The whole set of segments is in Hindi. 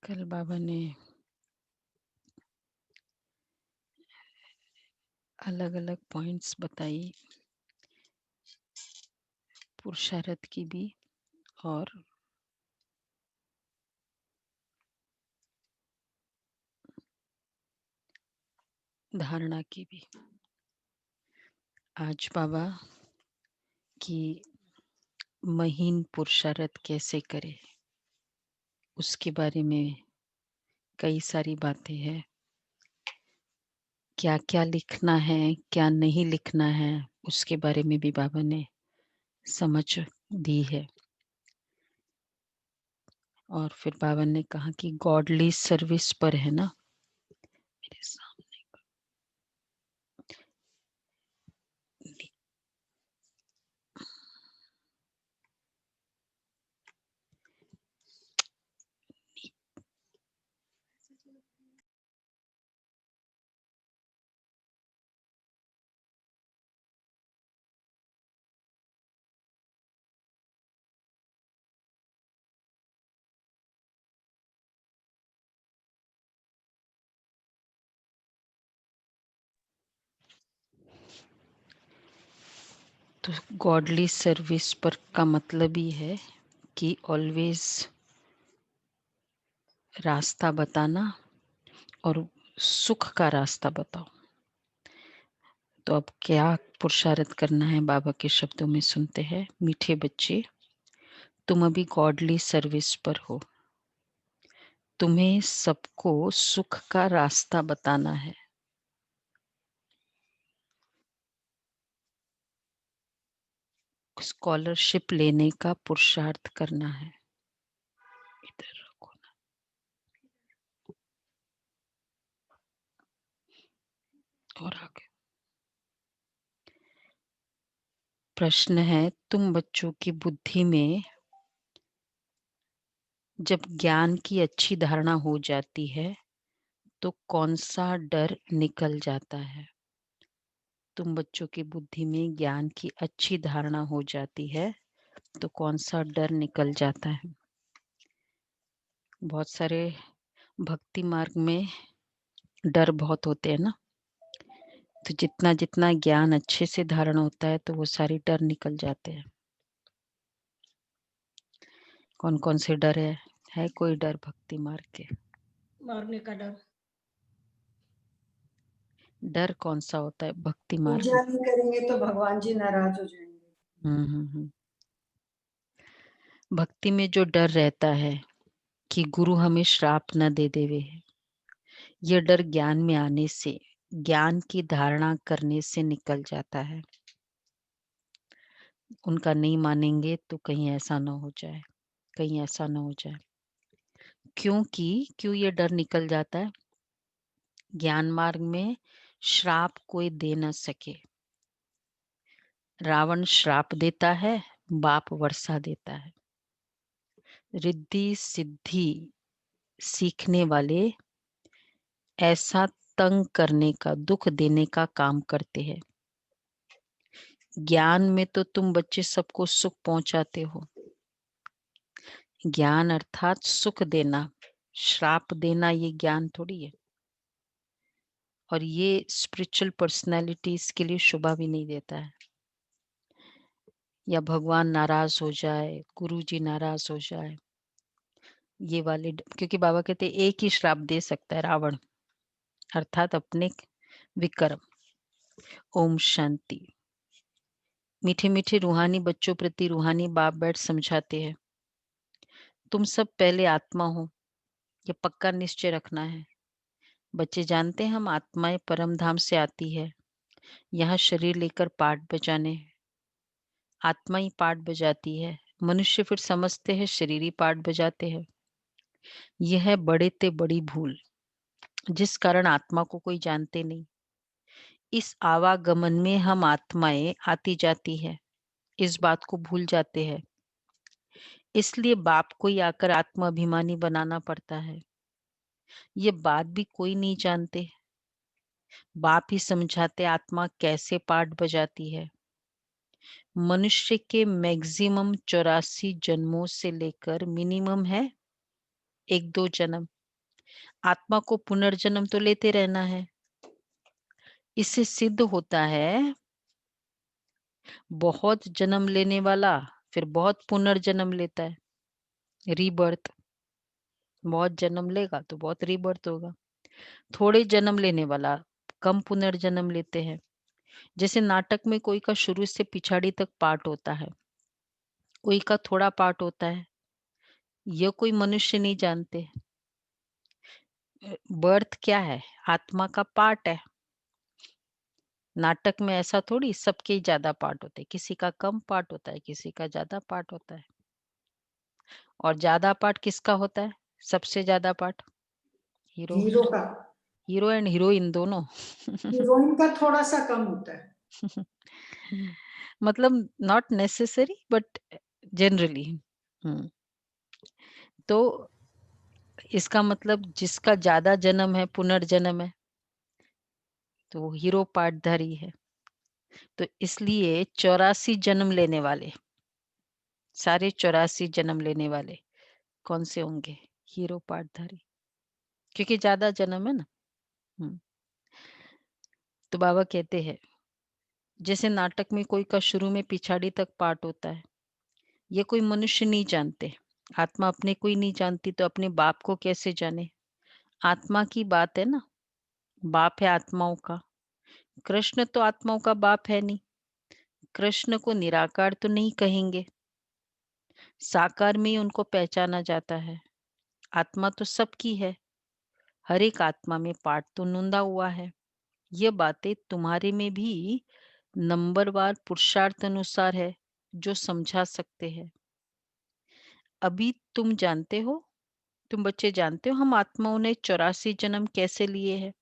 कल बाबा ने अलग अलग पॉइंट्स बताई, पुरुषार्थ की भी और धारणा की भी। आज बाबा की महीन पुरुषार्थ कैसे करे उसके बारे में कई सारी बातें हैं। क्या क्या लिखना है, क्या नहीं लिखना है, उसके बारे में भी बाबा ने समझ दी है। और फिर बाबा ने कहा कि गॉडली सर्विस पर है ना, मेरे सामने तो गॉडली सर्विस पर का मतलब ही है कि ऑलवेज रास्ता बताना और सुख का रास्ता बताओ। तो अब क्या पुरुषार्थ करना है बाबा के शब्दों में सुनते हैं। मीठे बच्चे, तुम अभी गॉडली सर्विस पर हो। तुम्हें सबको सुख का रास्ता बताना है। स्कॉलरशिप लेने का पुरुषार्थ करना है। इधर रखो ना। और आगे प्रश्न है, तुम बच्चों की बुद्धि में जब ज्ञान की अच्छी धारणा हो जाती है तो कौन सा डर निकल जाता है। तुम बच्चों की बुद्धि में ज्ञान की अच्छी धारणा हो जाती है तो कौन सा डर निकल जाता है। बहुत सारे भक्ति मार्ग में डर बहुत होते हैं ना, तो जितना जितना ज्ञान अच्छे से धारण होता है तो वो सारी डर निकल जाते हैं। कौन कौन से डर है कोई डर भक्ति मार्ग के? मरने का डर। डर कौन सा होता है भक्ति मार्ग पूजा में? नहीं करेंगे तो भगवान जी नाराज हो जाएंगे। हम्म। भक्ति में जो डर रहता है कि गुरु हमें श्राप न दे देवे, यह डर ज्ञान में आने से, ज्ञान की धारणा करने से निकल जाता है। उनका नहीं मानेंगे तो कहीं ऐसा ना हो जाए, कहीं ऐसा ना हो जाए। क्यों ये डर निकल जाता है? ज्ञान मार्ग में श्राप कोई दे न सके। रावण श्राप देता है, बाप वर्षा देता है। रिद्धि सिद्धि सीखने वाले ऐसा तंग करने का, दुख देने का काम करते हैं। ज्ञान में तो तुम बच्चे सबको सुख पहुंचाते हो। ज्ञान अर्थात सुख देना, श्राप देना ये ज्ञान थोड़ी है। और ये स्पिरिचुअल पर्सनैलिटीज के लिए शोभा भी नहीं देता है। या भगवान नाराज हो जाए, गुरु जी नाराज हो जाए, ये वाले क्योंकि बाबा कहते एक ही श्राप दे सकता है, रावण अर्थात अपने विक्रम। ओम शांति। मीठे मीठे रूहानी बच्चों प्रति रूहानी बाप बैठ समझाते हैं, तुम सब पहले आत्मा हो, ये पक्का निश्चय रखना है। बच्चे जानते हैं हम आत्माएं परम धाम से आती है, यहाँ शरीर लेकर पाठ बजाने। आत्मा ही पाठ बजाती है, मनुष्य फिर समझते हैं शरीर ही पाठ बजाते हैं। यह है बड़े ते बड़ी भूल, जिस कारण आत्मा को कोई जानते नहीं। इस आवागमन में हम आत्माएं आती जाती है, इस बात को भूल जाते हैं। इसलिए बाप को ही आकर आत्मा अभिमानी बनाना पड़ता है। ये बात भी कोई नहीं जानते। बाप ही समझाते आत्मा कैसे पाठ बजाती है। मनुष्य के मैक्सिमम 84 जन्मों से लेकर मिनिमम है 1-2 जन्म, आत्मा को पुनर्जन्म तो लेते रहना है। इससे सिद्ध होता है बहुत जन्म लेने वाला फिर बहुत पुनर्जन्म लेता है, रीबर्थ। बहुत जन्म लेगा तो बहुत रीबर्थ होगा। थोड़े जन्म लेने वाला कम पुनर्जन्म लेते हैं। जैसे नाटक में कोई का शुरू से पिछाड़ी तक पार्ट होता है, कोई का थोड़ा पार्ट होता है, यह कोई मनुष्य नहीं जानते। बर्थ क्या है? आत्मा का पार्ट है। नाटक में ऐसा थोड़ी सबके ही ज्यादा पार्ट होते हैं, किसी का कम पार्ट होता है, किसी का ज्यादा पार्ट होता है। और ज्यादा पार्ट किसका होता है? सबसे ज्यादा पार्ट हीरो। हीरो का। हीरो एंड हीरोइन दोनों। हीरोइन का थोड़ा सा कम होता है। मतलब नॉट नेसेसरी बट जनरली। तो इसका मतलब जिसका ज्यादा जन्म है, पुनर्जन्म है, तो वो हीरो पार्टधारी है। तो इसलिए 84 जन्म लेने वाले, सारे 84 जन्म लेने वाले कौन से होंगे? हीरो पार्टधारी, क्योंकि ज्यादा जन्म है ना। हम्म, तो बाबा कहते हैं जैसे नाटक में कोई का शुरू में पिछाड़ी तक पार्ट होता है, ये कोई मनुष्य नहीं जानते। आत्मा अपने को ही नहीं जानती तो अपने बाप को कैसे जाने? आत्मा की बात है ना, बाप है आत्माओं का। कृष्ण तो आत्माओं का बाप है नहीं, कृष्ण को निराकार तो नहीं कहेंगे, साकार में ही उनको पहचाना जाता है। आत्मा तो सबकी है, हर एक आत्मा में पार्ट तो नूंदा हुआ है। ये बातें तुम्हारे में भी नंबरवार पुरुषार्थ अनुसार है, जो समझा सकते हैं। अभी तुम जानते हो, तुम बच्चे जानते हो हम आत्माओं ने 84 जन्म कैसे लिए हैं?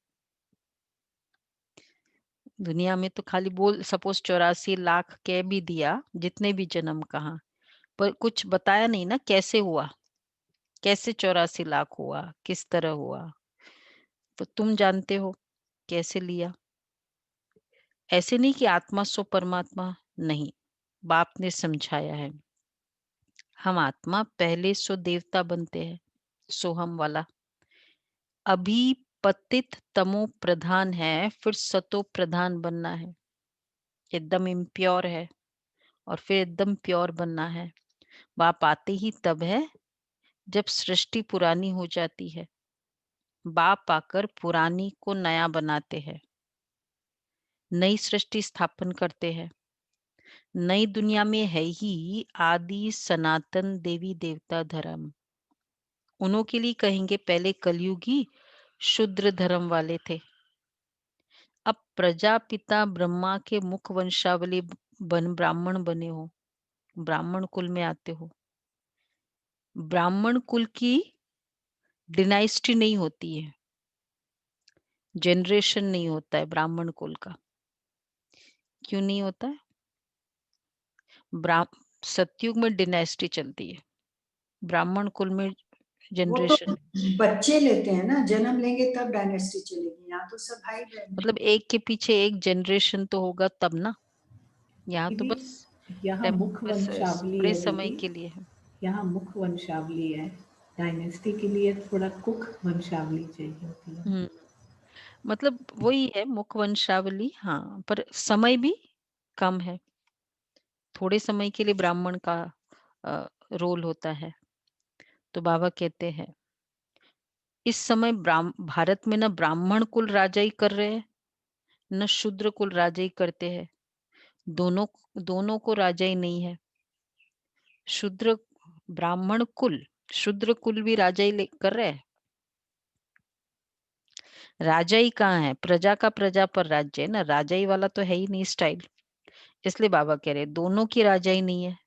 दुनिया में तो खाली बोल सपोज 84 लाख कह भी दिया, जितने भी जन्म कहा, पर कुछ बताया नहीं ना कैसे हुआ, कैसे 84 लाख हुआ, किस तरह हुआ। तो तुम जानते हो कैसे लिया। ऐसे नहीं कि आत्मा सो परमात्मा, नहीं, बाप ने समझाया है। हम आत्मा पहले सो देवता बनते हैं, सोहम वाला। अभी पतित तमो प्रधान है, फिर सतो प्रधान बनना है। एकदम इम्प्योर है और फिर एकदम प्योर बनना है। बाप आते ही तब है जब सृष्टि पुरानी हो जाती है। बाप आकर पुरानी को नया बनाते हैं, नई सृष्टि स्थापन करते हैं। नई दुनिया में है ही आदि सनातन देवी देवता धर्म। उन्हों के लिए कहेंगे पहले कलयुगी शूद्र धर्म वाले थे। अब प्रजापिता ब्रह्मा के मुख वंशावली बन ब्राह्मण बने हो, ब्राह्मण कुल में आते हो। ब्राह्मण कुल की डिनाइस्टी नहीं होती है, जनरेशन नहीं होता है ब्राह्मण कुल का। क्यों नहीं होता है? सतयुग में डिनाइस्टी चलती है, ब्राह्मण कुल में वो तो जनरेशन। बच्चे लेते हैं ना, जन्म लेंगे तब डायनेस्टी चलेगी। यहाँ तो सब भाई बहन। मतलब एक के पीछे एक जनरेशन तो होगा तब ना। यहाँ तो दीदी, बस यहाँ मुख बस वंशावली थोड़े है समय दीदी, के लिए है। यहाँ मुख वंशावली है। डायनेस्टी के लिए थोड़ा कुख वंशावली चाहिए होती है। मतलब वही है मुख वंशावली, हाँ, पर समय भी कम है। थोड़े समय के लिए ब्राह्मण का रोल होता है। तो बाबा कहते हैं इस समय भारत में न ब्राह्मण कुल राजाई कर रहे हैं, न शूद्र कुल राजाई करते हैं। दोनों दोनों को राजाई नहीं है। शूद्र ब्राह्मण कुल, शूद्र कुल भी राजाई कर रहे हैं। राजाई कहाँ है? प्रजा का प्रजा पर राज्य है ना, राजाई वाला तो है ही नहीं स्टाइल। इसलिए बाबा कह रहे दोनों की राजाई नहीं है,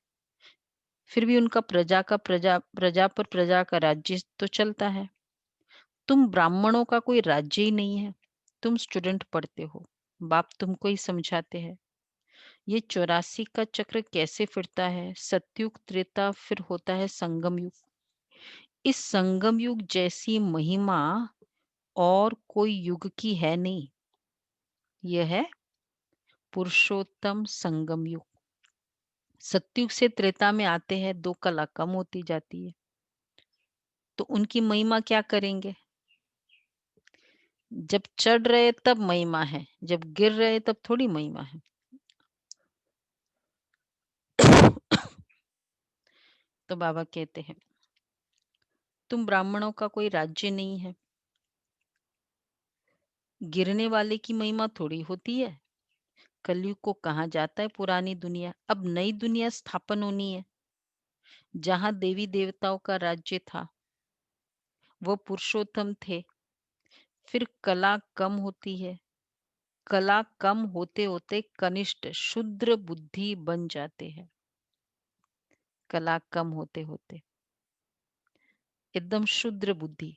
फिर भी उनका प्रजा का प्रजा पर प्रजा का राज्य तो चलता है। तुम ब्राह्मणों का कोई राज्य ही नहीं है, तुम स्टूडेंट पढ़ते हो, बाप तुमको ही समझाते हैं। ये 84 का चक्र कैसे फिरता है? सतयुग, त्रेता, फिर होता है संगम युग। इस संगम युग जैसी महिमा और कोई युग की है नहीं। यह है पुरुषोत्तम संगम युग। सतयुग से त्रेता में आते हैं, 2 कला कम होती जाती है, तो उनकी महिमा क्या करेंगे? जब चढ़ रहे तब महिमा है, जब गिर रहे तब थोड़ी महिमा है। तो बाबा कहते हैं तुम ब्राह्मणों का कोई राज्य नहीं है। गिरने वाले की महिमा थोड़ी होती है। कलयुग को कहा जाता है पुरानी दुनिया। अब नई दुनिया स्थापन होनी है, जहां देवी देवताओं का राज्य था, वो पुरुषोत्तम थे। फिर कला कम होती है, कला कम होते होते कनिष्ठ शुद्र बुद्धि बन जाते हैं। कला कम होते होते एकदम शुद्र बुद्धि,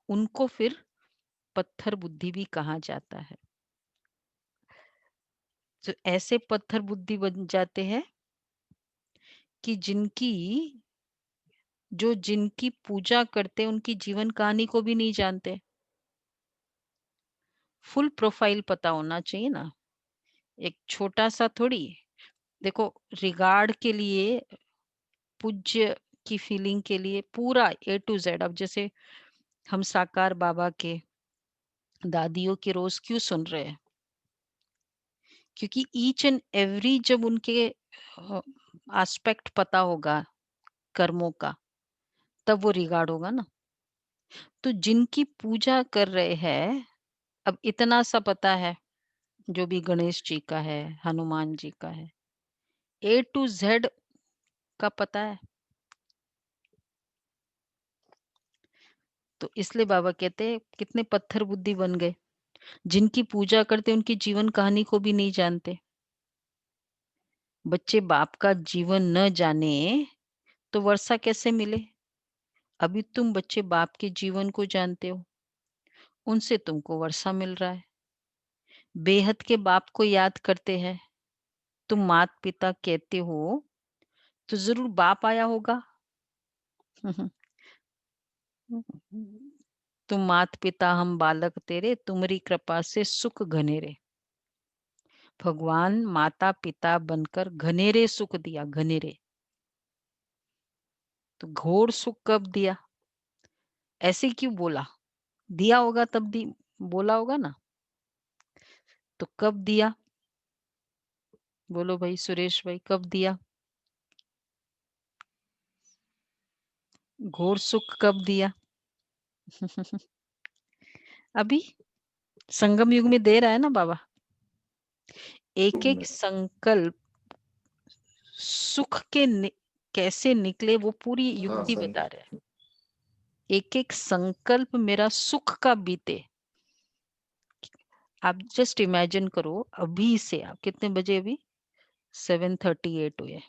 उनको फिर पत्थर बुद्धि भी कहा जाता है। तो ऐसे पत्थर बुद्धि बन जाते हैं कि जिनकी पूजा करते उनकी जीवन कहानी को भी नहीं जानते। फुल प्रोफाइल पता होना चाहिए ना, एक छोटा सा थोड़ी। देखो, रिगार्ड के लिए, पूज्य की फीलिंग के लिए पूरा A to Z। अब जैसे हम साकार बाबा के दादियों के रोज क्यों सुन रहे हैं? क्योंकि ईच एंड एवरी जब उनके एस्पेक्ट पता होगा कर्मों का, तब वो रिगार्ड होगा ना। तो जिनकी पूजा कर रहे हैं, अब इतना सा पता है, जो भी गणेश जी का है, हनुमान जी का है, A to Z का पता है। तो इसलिए बाबा कहते हैं कितने पत्थर बुद्धि बन गए, जिनकी पूजा करते उनकी जीवन कहानी को भी नहीं जानते। बच्चे बाप का जीवन न जाने तो वर्षा कैसे मिले? अभी तुम बच्चे बाप के जीवन को जानते हो, उनसे तुमको वर्षा मिल रहा है। बेहद के बाप को याद करते हैं। तुम मात पिता कहते हो तो जरूर बाप आया होगा। तुम मात पिता हम बालक तेरे, तुम्हारी कृपा से सुख घनेरे। भगवान माता पिता बनकर घनेरे सुख दिया, घनेरे। तो घोर सुख कब दिया? ऐसे क्यों बोला? दिया होगा तब बोला होगा ना। तो कब दिया? बोलो भाई, सुरेश भाई, कब दिया? घोर सुख कब दिया? अभी संगम युग में दे रहा है ना बाबा। एक एक संकल्प सुख के कैसे निकले वो पूरी युक्ति सही। बता रहे हैं। एक एक संकल्प मेरा सुख का बीते। आप जस्ट इमेजिन करो, अभी से आप कितने बजे? अभी 7:38 हुए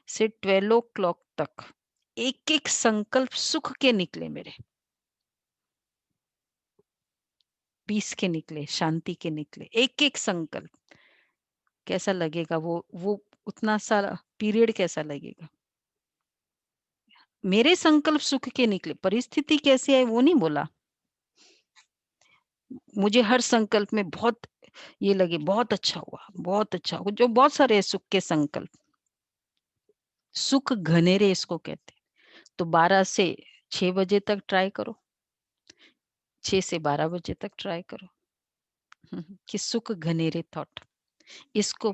से 12 o'clock तक एक एक संकल्प सुख के निकले मेरे, पीस के निकले, शांति के निकले। एक एक संकल्प कैसा लगेगा? वो उतना सारा पीरियड कैसा लगेगा? मेरे संकल्प सुख के निकले। परिस्थिति कैसी है वो नहीं बोला। मुझे हर संकल्प में बहुत ये लगे, बहुत अच्छा हुआ, बहुत अच्छा हुआ, जो बहुत सारे सुख के संकल्प। सुख घनेरे इसको कहते हैं। तो 12 से 6 बजे तक ट्राई करो, 6 से 12 बजे तक ट्राई करो। कि सुख घनेरे थॉट इसको।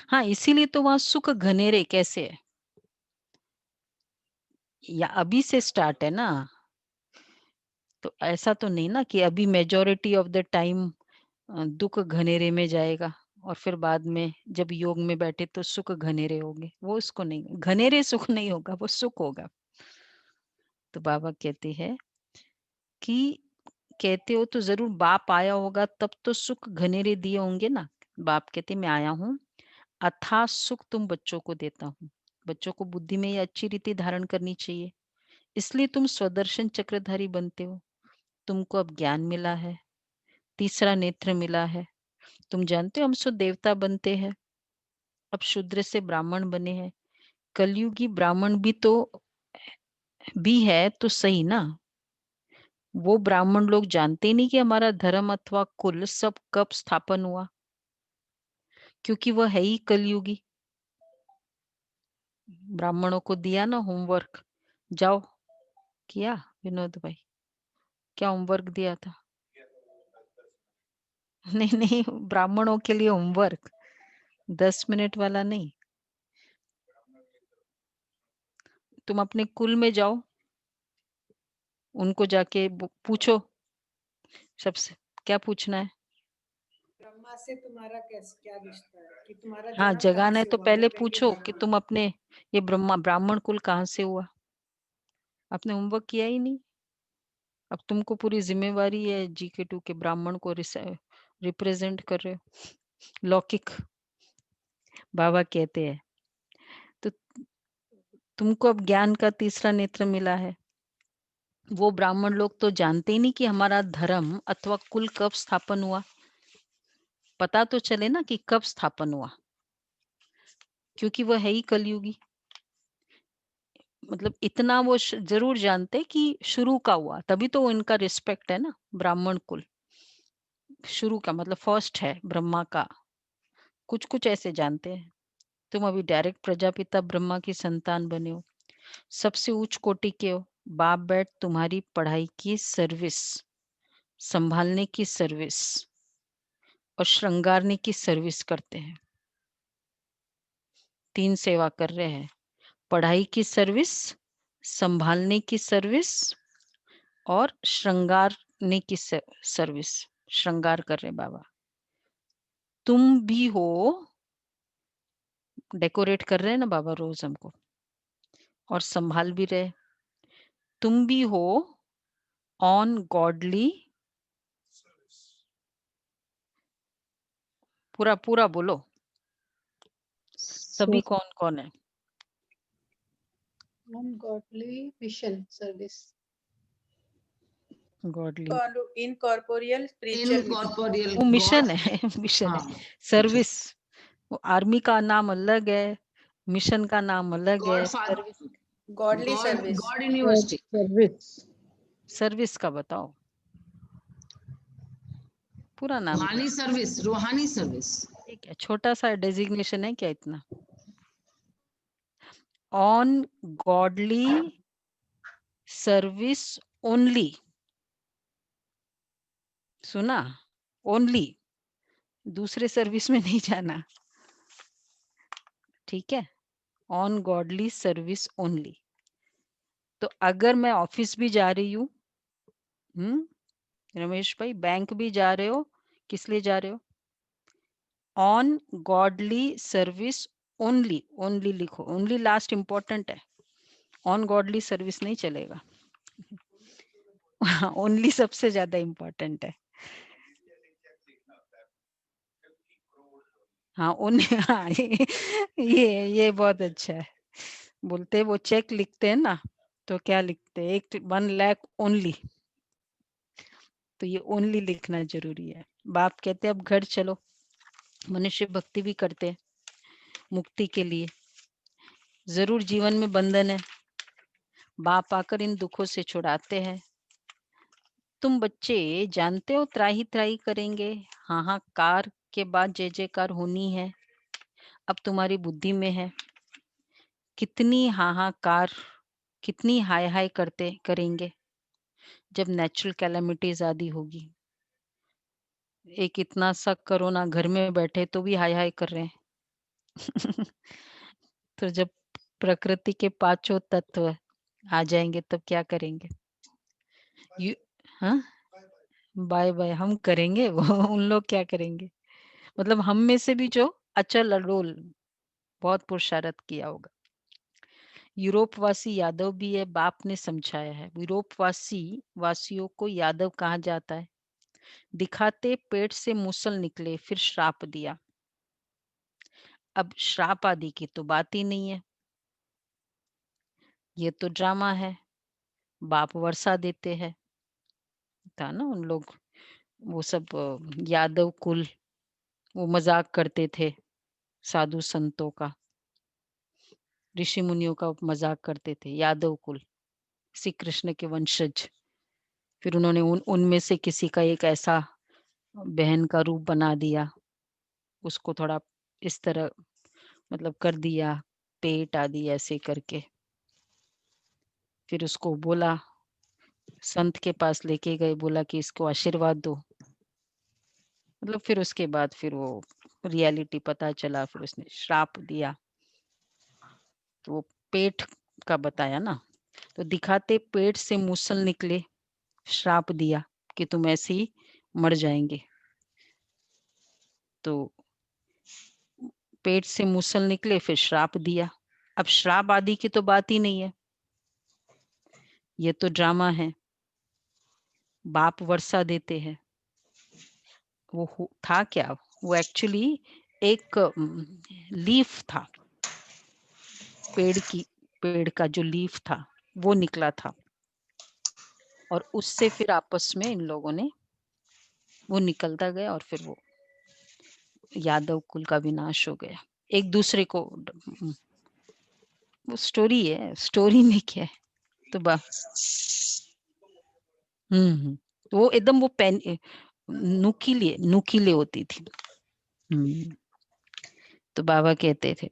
हाँ, इसीलिए तो वहां सुख घनेरे कैसे है, या अभी से स्टार्ट है ना। तो ऐसा तो नहीं ना कि अभी मेजॉरिटी ऑफ द टाइम दुख घनेरे में जाएगा और फिर बाद में जब योग में बैठे तो सुख घनेरे होंगे। वो उसको नहीं, घनेरे सुख नहीं होगा, वो सुख होगा। तो बाबा कहते हैं कि कहते हो तो जरूर बाप आया होगा तब तो सुख घनेरे दिए होंगे ना। बाप कहते मैं आया हूँ, अथाह सुख तुम बच्चों को देता हूँ। बच्चों को बुद्धि में ये अच्छी रीति धारण करनी चाहिए, इसलिए तुम स्वदर्शन चक्रधारी बनते हो। तुमको अब ज्ञान मिला है, तीसरा नेत्र मिला है। तुम जानते हो हम सो देवता बनते हैं, अब शूद्र से ब्राह्मण बने हैं। कलयुगी ब्राह्मण भी है तो सही ना। वो ब्राह्मण लोग जानते ही नहीं कि हमारा धर्म अथवा कुल सब कब स्थापन हुआ, क्योंकि वह है ही कलयुगी। ब्राह्मणों को दिया ना होमवर्क, जाओ, किया विनोद भाई, क्या होमवर्क दिया था? नहीं नहीं, ब्राह्मणों के लिए होमवर्क 10 मिनट वाला नहीं। तुम अपने कुल में जाओ, उनको जाके पूछो सबसे, क्या पूछना है? ब्रह्मा से तुम्हारा क्या रिश्ता है, कि तुम्हारा हाँ, जन्म कहाँ जगाना है से तो हुआ, पहले बोलेंगे पूछो कि ब्रह्मा। तुम अपने ये ब्राह्मण कुल कहाँ से हुआ। आपने होमवर्क किया ही नहीं। अब तुमको पूरी जिम्मेवारी है GK2 के ब्राह्मण को रिप्रेजेंट कर रहे हो। लौकिक बाबा कहते हैं। तो तुमको अब ज्ञान का तीसरा नेत्र मिला है। वो ब्राह्मण लोग तो जानते ही नहीं कि हमारा धर्म अथवा कुल कब स्थापन हुआ। पता तो चले ना कि कब स्थापन हुआ, क्योंकि वह है ही कलयुगी। मतलब इतना वो जरूर जानते कि शुरू का हुआ, तभी तो इनका रिस्पेक्ट है ना। ब्राह्मण कुल शुरू का मतलब फर्स्ट है ब्रह्मा का, कुछ कुछ ऐसे जानते हैं। तुम अभी डायरेक्ट प्रजापिता ब्रह्मा की संतान बने हो, सबसे उच्च कोटि के हो। बाप बैठ तुम्हारी पढ़ाई की सर्विस, संभालने की सर्विस और श्रृंगारने की सर्विस करते हैं। 3 सेवा कर रहे हैं, पढ़ाई की सर्विस, संभालने की सर्विस और श्रृंगारने की सर्विस। श्रृंगार कर रहे बाबा। तुम भी हो, डेकोरेट कर रहे हैं ना बाबा रोज हमको, और संभाल भी रहे। तुम भी हो ऑन गॉडली, पूरा पूरा बोलो, सभी कौन कौन है? on godly mission service. Godly incorporeal spiritual incorporeal वो मिशन है, मिशन है। हाँ, सर्विस, वो आर्मी का नाम अलग है, मिशन का नाम अलग है। God godly service God university Service. Service का बताओ पूरा नाम क्या? रूहानी सर्विस, रूहानी सर्विस। ठीक है, छोटा सा डेजिग्नेशन है क्या इतना? ऑन गॉडली सर्विस ओनली, सुना? ओनली, दूसरे सर्विस में नहीं जाना, ठीक है? On godly service only. तो अगर मैं ऑफिस भी जा रही हूँ, रमेश भाई, बैंक भी जा रहे हो, किस लिए जा रहे हो? On godly service only, only लिखो, ओनली लास्ट इंपॉर्टेंट है, ऑन गॉडली सर्विस नहीं चलेगा। ओनली सबसे ज्यादा इंपॉर्टेंट है। हाँ हाँ, ये बहुत अच्छा है। बोलते हैं वो चेक लिखते हैं ना, तो क्या लिखते हैं? 1 लाख ओनली, तो ये ओनली लिखना जरूरी है। बाप कहते हैं अब घर चलो, मनुष्य भक्ति भी करते हैं मुक्ति के लिए। जरूर जीवन में बंधन है, बाप आकर इन दुखों से छुड़ाते हैं। तुम बच्चे जानते हो त्राही त्राही करेंगे, हाहाकार के बाद जय जयकार होनी है। अब तुम्हारी बुद्धि में है कितनी हाहाकार, कितनी हाय हाय करते करेंगे जब नेचुरल कैलेमिटीज आदि होगी। एक इतना सा कोरोना घर में बैठे तो भी हाय हाय कर रहे हैं। तो जब प्रकृति के 5 तत्व आ जाएंगे तब क्या करेंगे? हाँ, बाय बाय हम करेंगे, वो उन लोग क्या करेंगे? मतलब हम में से भी जो अचल अडोल बहुत पुरुषार्थ किया होगा। यूरोपवासी यादव भी है, बाप ने समझाया है। यूरोपवासी वासियों को यादव कहा जाता है। दिखाते पेट से मूसल निकले, फिर श्राप दिया। अब श्राप आदि की तो बात ही नहीं है, ये तो ड्रामा है। बाप वर्षा देते हैं, था ना उन लोग, वो सब यादव कुल, वो मजाक करते थे साधु संतों का, ऋषि मुनियों का मजाक करते थे यादव कुल, श्री कृष्ण के वंशज। फिर उन्होंने उनमें से किसी का एक ऐसा बहन का रूप बना दिया, उसको थोड़ा इस तरह मतलब कर दिया, पेट आदि ऐसे करके। फिर उसको बोला संत के पास लेके गए, बोला कि इसको आशीर्वाद दो। मतलब फिर उसके बाद फिर वो रियलिटी पता चला, फिर उसने श्राप दिया। तो वो पेट का बताया ना, तो दिखाते पेट से मूसल निकले, श्राप दिया कि तुम ऐसे ही मर जाएंगे। तो पेट से मूसल निकले, फिर श्राप दिया। अब श्राप आदि की तो बात ही नहीं है, ये तो ड्रामा है। बाप वर्षा देते हैं। वो था क्या, वो एक्चुअली एक लीफ था, पेड़ का जो लीफ था वो निकला था, और उससे फिर आपस में इन लोगों ने वो निकलता गया, और फिर वो यादव कुल का विनाश हो गया। एक दूसरे को, वो स्टोरी है, स्टोरी में क्या है तो तो वो एकदम वो पेन नुकीले होती थी। तो बाबा कहते थे,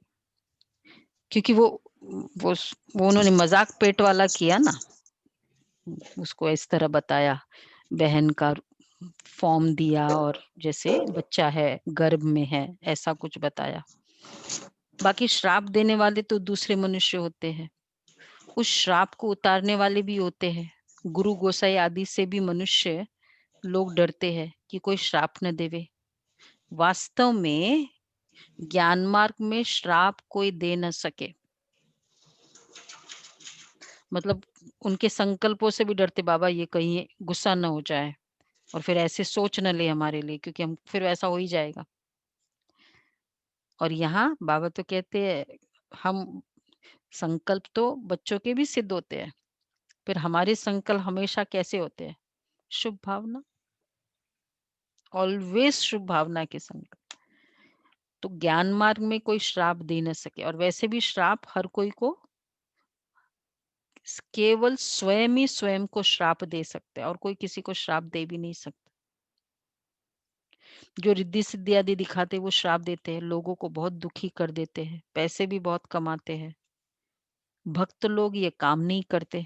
क्योंकि वो उन्होंने मजाक पेट वाला किया ना, उसको इस तरह बताया, बहन का फॉर्म दिया, और जैसे बच्चा है गर्भ में है ऐसा कुछ बताया। बाकी श्राप देने वाले तो दूसरे मनुष्य होते हैं, उस श्राप को उतारने वाले भी होते हैं। गुरु गोसाई आदि से भी मनुष्य लोग डरते हैं कि कोई श्राप न देवे। वास्तव में ज्ञान मार्ग में श्राप कोई दे न सके, मतलब उनके संकल्पों से भी डरते, बाबा ये कहीं गुस्सा न हो जाए और फिर ऐसे सोच न ले हमारे लिए, क्योंकि हम फिर वैसा हो ही जाएगा। और यहाँ बाबा तो कहते हैं, हम संकल्प तो बच्चों के भी सिद्ध होते हैं, फिर हमारे संकल्प हमेशा कैसे होते हैं, शुभ भावना, ऑलवेज शुभ भावना के संकल्प। तो ज्ञान मार्ग में कोई श्राप दे न सके, और वैसे भी श्राप हर कोई को, केवल स्वयं ही स्वयं को श्राप दे सकते हैं, और कोई किसी को श्राप दे भी नहीं सकता। जो रिद्धि सिद्धि आदि दिखाते वो श्राप देते हैं, लोगों को बहुत दुखी कर देते हैं, पैसे भी बहुत कमाते हैं। भक्त लोग ये काम नहीं करते,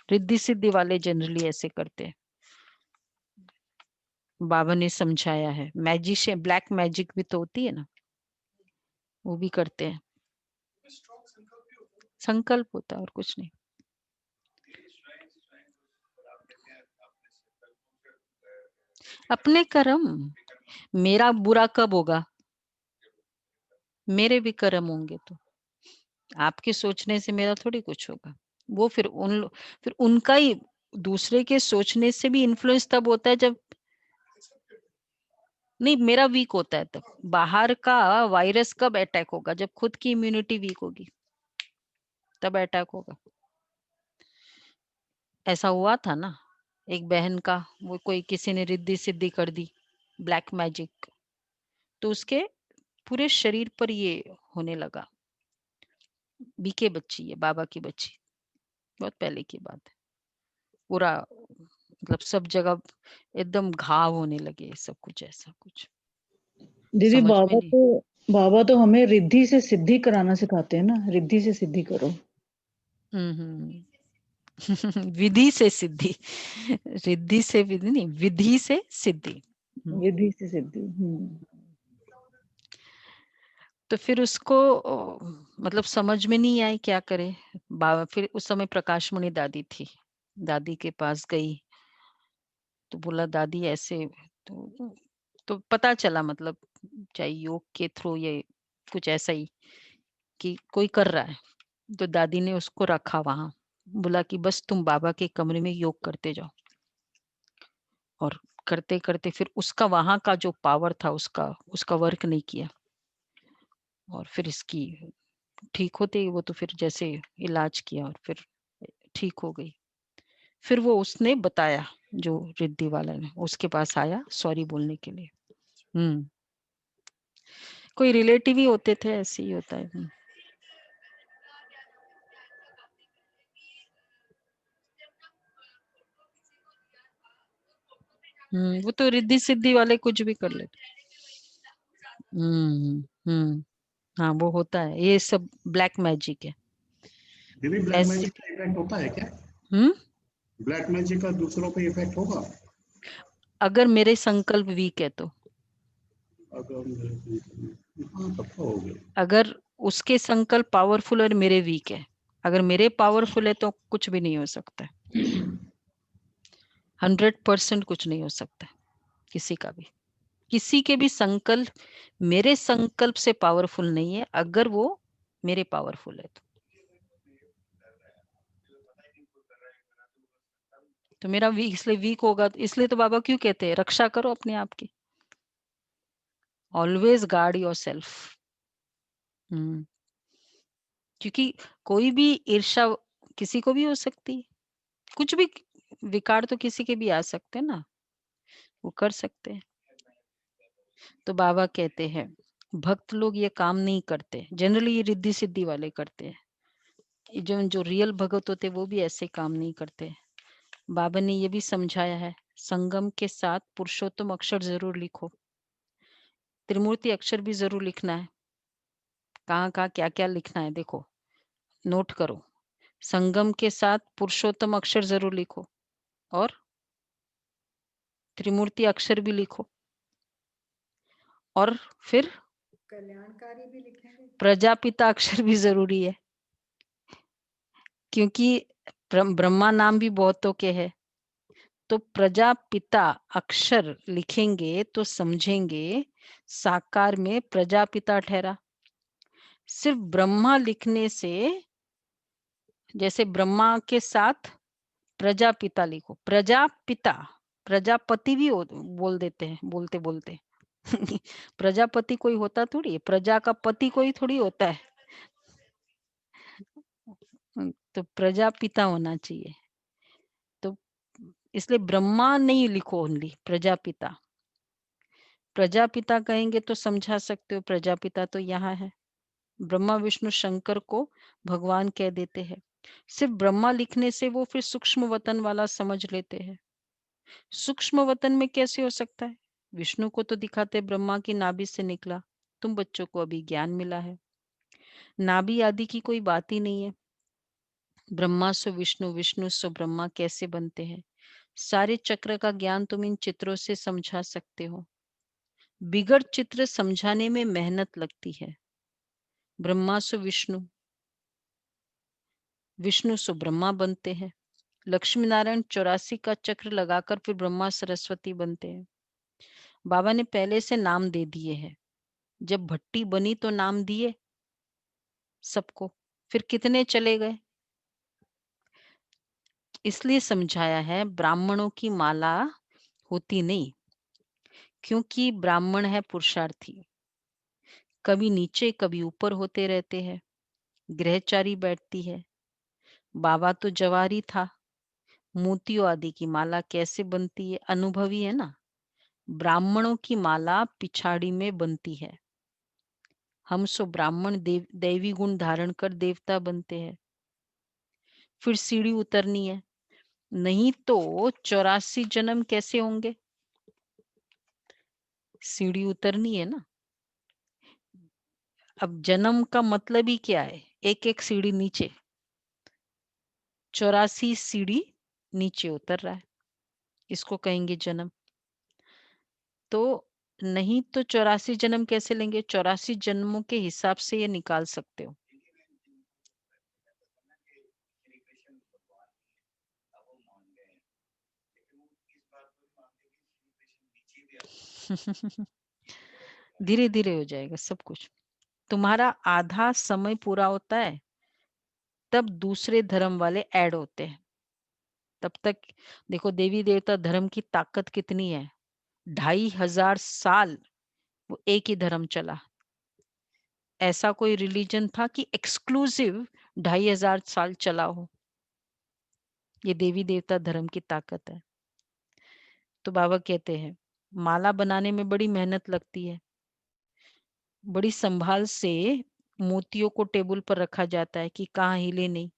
रिद्धि सिद्धि वाले जनरली ऐसे करते हैं। बाबा ने समझाया है, मैजिशियन, ब्लैक मैजिक भी तो होती है ना, वो भी करते हैं। संकल्प होता है और कुछ नहीं। अपने कर्म, मेरा बुरा कब होगा, मेरे भी कर्म होंगे, तो आपके सोचने से मेरा थोड़ी कुछ होगा। वो फिर उनका ही, दूसरे के सोचने से भी इन्फ्लुएंस तब होता है जब, नहीं मेरा वीक होता है तब। बाहर का वायरस कब अटैक होगा, जब खुद की इम्यूनिटी वीक होगी तब अटैक होगा। ऐसा हुआ था ना, एक बहन का, वो कोई किसी ने रिद्धि सिद्धि कर दी, ब्लैक मैजिक, तो उसके पूरे शरीर पर ये होने लगा। बीके बच्ची है, बाबा की बच्ची, बहुत पहले की बात है। पूरा मतलब सब जगह एकदम घाव होने लगे, सब कुछ ऐसा कुछ। दीदी बाबा तो हमें रिद्धि से सिद्धि कराना सिखाते हैं ना, रिद्धि से सिद्धि करो। विधि से सिद्धि, रिद्धि से विधि नहीं, विधि से सिद्धि, विधि से सिद्धि। तो फिर उसको मतलब समझ में नहीं आई क्या करे बाबा। फिर उस समय प्रकाश मणि दादी थी, दादी के पास गई, तो बोला दादी ऐसे, तो पता चला, मतलब चाहे योग के थ्रू ये कुछ ऐसा ही कि कोई कर रहा है, तो दादी ने उसको रखा वहां, बोला कि बस तुम बाबा के कमरे में योग करते जाओ, और करते करते फिर उसका वहां का जो पावर था उसका वर्क नहीं किया, और फिर इसकी ठीक होते वो तो फिर जैसे इलाज किया और फिर ठीक हो गई। फिर वो उसने बताया, जो रिद्धि वाला ने उसके पास आया सॉरी बोलने के लिए। कोई रिलेटिव ही होते थे, ऐसे ही होता है। वो तो रिद्धि सिद्धि वाले कुछ भी कर लेते। हाँ वो होता है, ये सब ब्लैक मैजिक है। दीदी ब्लैक मैजिक का इवेंट होता है क्या? ब्लैक मैजिक का दूसरों पे इफेक्ट होगा अगर मेरे संकल्प वीक है तो। अगर हाँ तब तो हो गया। अगर उसके संकल्प पावरफुल और मेरे वीक है, अगर मेरे पावरफुल है तो कुछ भी नहीं हो सकता है। 100% कुछ नहीं हो सकता किसी का भी, किसी के भी संकल्प मेरे संकल्प से पावरफुल नहीं है अगर वो मेरे पावरफुल है तो मेरा वीक इसलिए वीक होगा, इसलिए तो बाबा क्यों कहते हैं रक्षा करो अपने आप की, ऑलवेज गार्ड योर सेल्फ। क्योंकि कोई भी ईर्ष्या किसी को भी हो सकती है, कुछ भी विकार तो किसी के भी आ सकते हैं ना, वो कर सकते हैं। तो बाबा कहते हैं भक्त लोग ये काम नहीं करते, जनरली ये रिद्धि सिद्धि वाले करते हैं, जो रियल भगत होते वो भी ऐसे काम नहीं करते। बाबा ने ये भी समझाया है संगम के साथ पुरुषोत्तम अक्षर जरूर लिखो, त्रिमूर्ति अक्षर भी जरूर लिखना है। कहाँ कहाँ क्या क्या लिखना है देखो, नोट करो। संगम के साथ पुरुषोत्तम अक्षर जरूर लिखो और त्रिमूर्ति अक्षर भी लिखो, और फिर कल्याणकारी भी लिखेंगे। प्रजापिता अक्षर भी जरूरी है, क्योंकि ब्रह्मा नाम भी बहुतों के है। तो प्रजापिता अक्षर लिखेंगे तो समझेंगे साकार में प्रजापिता ठहरा। सिर्फ ब्रह्मा लिखने से, जैसे ब्रह्मा के साथ प्रजापिता लिखो, प्रजापिता, प्रजापति भी बोल देते हैं बोलते बोलते प्रजापति कोई होता थोड़ी है, प्रजा का पति कोई थोड़ी होता है। तो प्रजापिता होना चाहिए, तो इसलिए ब्रह्मा नहीं लिखो, ओनली प्रजापिता। प्रजापिता कहेंगे तो समझा सकते हो, प्रजापिता तो यहाँ है, ब्रह्मा विष्णु शंकर को भगवान कह देते हैं। सिर्फ ब्रह्मा लिखने से वो फिर सूक्ष्म वतन वाला समझ लेते हैं। सूक्ष्म वतन में कैसे हो सकता है, विष्णु को तो दिखाते ब्रह्मा की नाभि से निकला, तुम बच्चों को अभी ज्ञान मिला है, नाभि आदि की कोई बात ही नहीं है। ब्रह्मा सो विष्णु, विष्णु सो ब्रह्मा कैसे बनते हैं, सारे चक्र का ज्ञान तुम इन चित्रों से समझा सकते हो। बिगड़ चित्र समझाने में मेहनत लगती है। ब्रह्मा सो विष्णु, विष्णु सो ब्रह्मा बनते हैं। लक्ष्मी नारायण 84 का चक्र लगाकर फिर ब्रह्मा सरस्वती बनते हैं। बाबा ने पहले से नाम दे दिए हैं, जब भट्टी बनी तो नाम दिए सबको, फिर कितने चले गए। इसलिए समझाया है ब्राह्मणों की माला होती नहीं, क्योंकि ब्राह्मण है पुरुषार्थी, कभी नीचे कभी ऊपर होते रहते हैं, ग्रहचारी बैठती है। बाबा तो जवारी था, मोतियों आदि की माला कैसे बनती है, अनुभवी है ना। ब्राह्मणों की माला पिछाड़ी में बनती है। हम सो ब्राह्मण दैवी गुण धारण कर देवता बनते हैं। फिर सीढ़ी उतरनी है, नहीं तो 84 जन्म कैसे होंगे, सीढ़ी उतरनी है ना। अब जन्म का मतलब ही क्या है, एक एक सीढ़ी नीचे, 84 सीढ़ी नीचे उतर रहा है, इसको कहेंगे जन्म। तो नहीं तो 84 जन्म कैसे लेंगे, 84 जन्मों के हिसाब से ये निकाल सकते हो। धीरे धीरे हो जाएगा सब कुछ। तुम्हारा आधा समय पूरा होता है तब दूसरे धर्म वाले ऐड होते हैं। तब तक देखो देवी देवता धर्म की ताकत कितनी है, 2500 साल वो एक ही धर्म चला। ऐसा कोई रिलीजन था कि एक्सक्लूसिव 2500 साल चला हो, ये देवी देवता धर्म की ताकत है। तो बाबा कहते हैं माला बनाने में बड़ी मेहनत लगती है, बड़ी संभाल से मोतियों को टेबल पर रखा जाता है कि कहाँ हिले नहीं,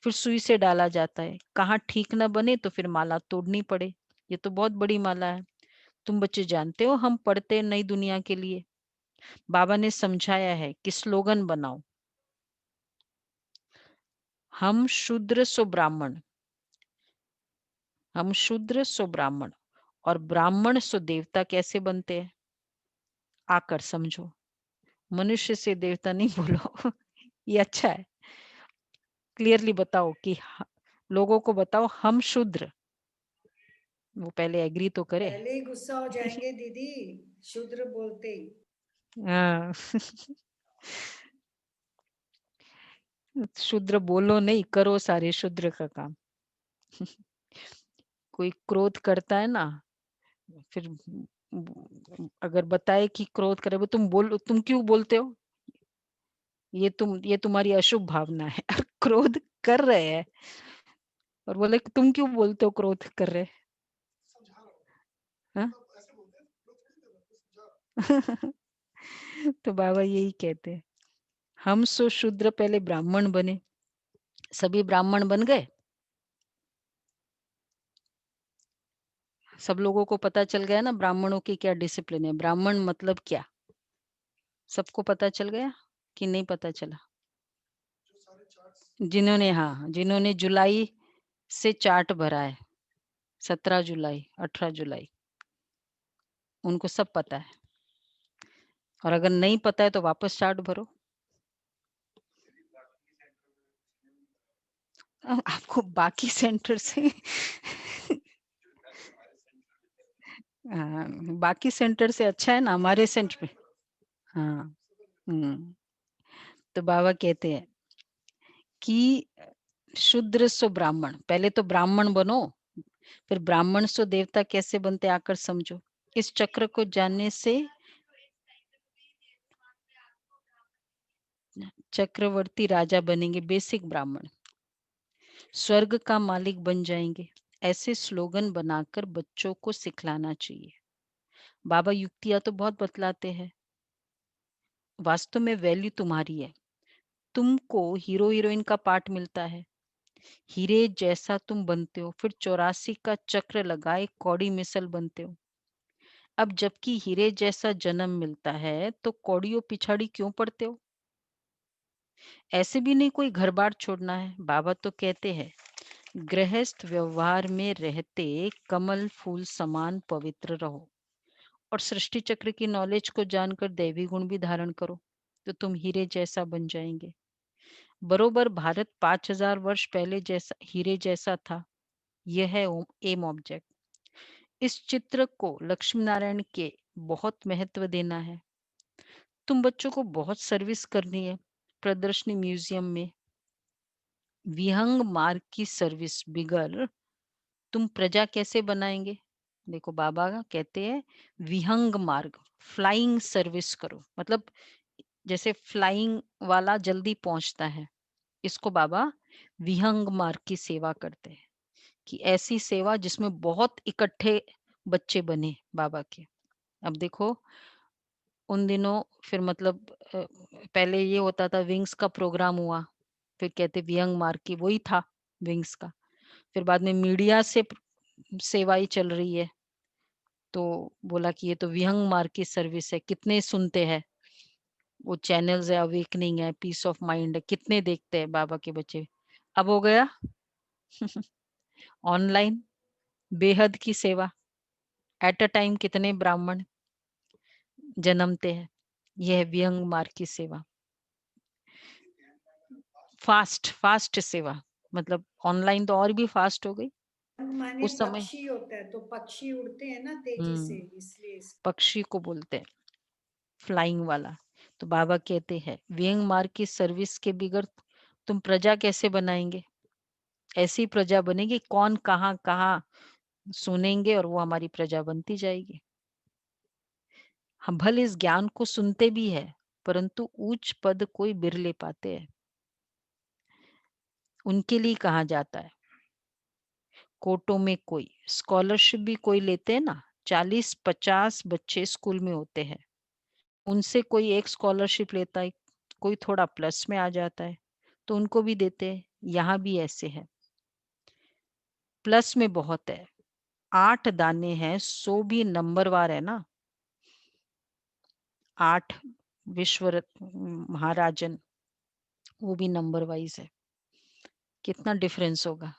फिर सुई से डाला जाता है, कहाँ ठीक न बने तो फिर माला तोड़नी पड़े। ये तो बहुत बड़ी माला है, तुम बच्चे जानते हो हम पढ़ते हैं नई दुनिया के लिए। बाबा ने समझाया है कि स्लोगन बनाओ, हम शूद्र सो ब्राह्मण, हम शूद्र सो ब्राह्मण, और ब्राह्मण सो देवता कैसे बनते हैं आकर समझो। मनुष्य से देवता नहीं बोलो ये अच्छा है, क्लियरली बताओ कि लोगों को बताओ हम शूद्र, वो पहले एग्री तो करे। पहले ही गुस्सा हो जाएंगे दीदी शूद्र बोलते ही। हाँ शूद्र बोलो नहीं, करो सारे शूद्र का काम कोई क्रोध करता है ना, फिर अगर बताए कि क्रोध करे, वो तुम क्यों बोलते हो, ये तुम्हारी अशुभ भावना है और क्रोध कर रहे हैं और बोले कि तुम क्यों बोलते हो क्रोध कर रहे। हाँ? तो बाबा यही कहते हैं, हम सो शूद्र पहले ब्राह्मण बने, सभी ब्राह्मण बन गए, सब लोगों को पता चल गया ना ब्राह्मणों की क्या डिसिप्लिन है, ब्राह्मण मतलब क्या, सबको पता चल गया कि नहीं पता चला। जिन्होंने जुलाई से चार्ट भरा है, 17 जुलाई 18 जुलाई, उनको सब पता है, और अगर नहीं पता है तो वापस चार्ट भरो। आपको बाकी सेंटर से बाकी सेंटर से अच्छा है ना हमारे सेंटर में। हाँ तो बाबा कहते हैं कि शूद्र सो ब्राह्मण, पहले तो ब्राह्मण बनो, फिर ब्राह्मण सो देवता कैसे बनते आकर समझो। इस चक्र को जानने से चक्रवर्ती राजा बनेंगे, बेसिक ब्राह्मण स्वर्ग का मालिक बन जाएंगे। ऐसे स्लोगन बनाकर बच्चों को सिखलाना चाहिए। बाबा युक्तियां तो बहुत बतलाते हैं, वास्तव में वैल्यू तुम्हारी है, तुमको हीरो हीरोइन का पार्ट मिलता है, हीरे जैसा तुम बनते हो, फिर 84 का चक्र लगाए कौड़ी मिसल बनते हो। अब जबकि हीरे जैसा जन्म मिलता है तो कौड़ियों पिछाड़ी क्यों पड़ते हो। ऐसे भी नहीं कोई घर बार छोड़ना है, बाबा तो कहते हैं गृहस्थ व्यवहार में रहते कमल फूल समान पवित्र रहो, और सृष्टि चक्र की नॉलेज को जानकर दैवी गुण भी धारण करो, तो तुम हीरे जैसा बन जाएंगे। बरोबर भारत 5000 वर्ष पहले जैसा हीरे जैसा था, यह है एम ऑब्जेक्ट। इस चित्र को लक्ष्मी नारायण के बहुत महत्व देना है। तुम बच्चों को बहुत सर्विस करनी है। प्रदर्शनी म्यूजियम में विहंग मार्ग की सर्विस बिगर तुम प्रजा कैसे बनाएंगे। देखो बाबा कहते हैं विहंग मार्ग, फ्लाइंग सर्विस करो, मतलब जैसे फ्लाइंग वाला जल्दी पहुंचता है, इसको बाबा विहंग मार्ग की सेवा करते हैं, कि ऐसी सेवा जिसमें बहुत इकट्ठे बच्चे बने बाबा के। अब देखो उन दिनों फिर मतलब पहले ये होता था विंग्स का प्रोग्राम हुआ, फिर कहते विहंग मार्ग की, वही था विंग्स का, फिर बाद में मीडिया से सेवा ही चल रही है, तो बोला कि ये तो विहंग मार्ग की सर्विस है, कितने सुनते हैं, वो चैनल्स है, अवेकनिंग है, पीस ऑफ माइंड है, कितने देखते हैं बाबा के बच्चे। अब हो गया ऑनलाइन बेहद की सेवा, एट अ टाइम कितने ब्राह्मण जन्मते हैं, यह है विहंग मार्ग की सेवा। फास्ट सेवा, मतलब ऑनलाइन तो और भी फास्ट हो गई माने उस समय। पक्षी होता है तो पक्षी उड़ते हैं ना तेजी से, इसलिए पक्षी को बोलते हैं फ्लाइंग वाला। तो बाबा कहते हैं विहंग मार्ग की सर्विस के बिगर तुम प्रजा कैसे बनाएंगे। ऐसी प्रजा बनेगी कौन कहाँ कहाँ सुनेंगे और वो हमारी प्रजा बनती जाएगी। हम भले इस ज्ञान को सुनते भी है, परंतु उच्च पद कोई बिरले पाते हैं, उनके लिए कहा जाता है। कोटों में कोई स्कॉलरशिप भी कोई लेते हैं ना, 40-50 बच्चे स्कूल में होते हैं, उनसे कोई एक स्कॉलरशिप लेता है, कोई थोड़ा प्लस में आ जाता है तो उनको भी देते हैं। यहाँ भी ऐसे है, प्लस में बहुत है, 8 दाने हैं, 100 भी नंबरवार है ना, 8 विश्व महाराजन वो भी नंबर वाइज है, कितना डिफरेंस होगा।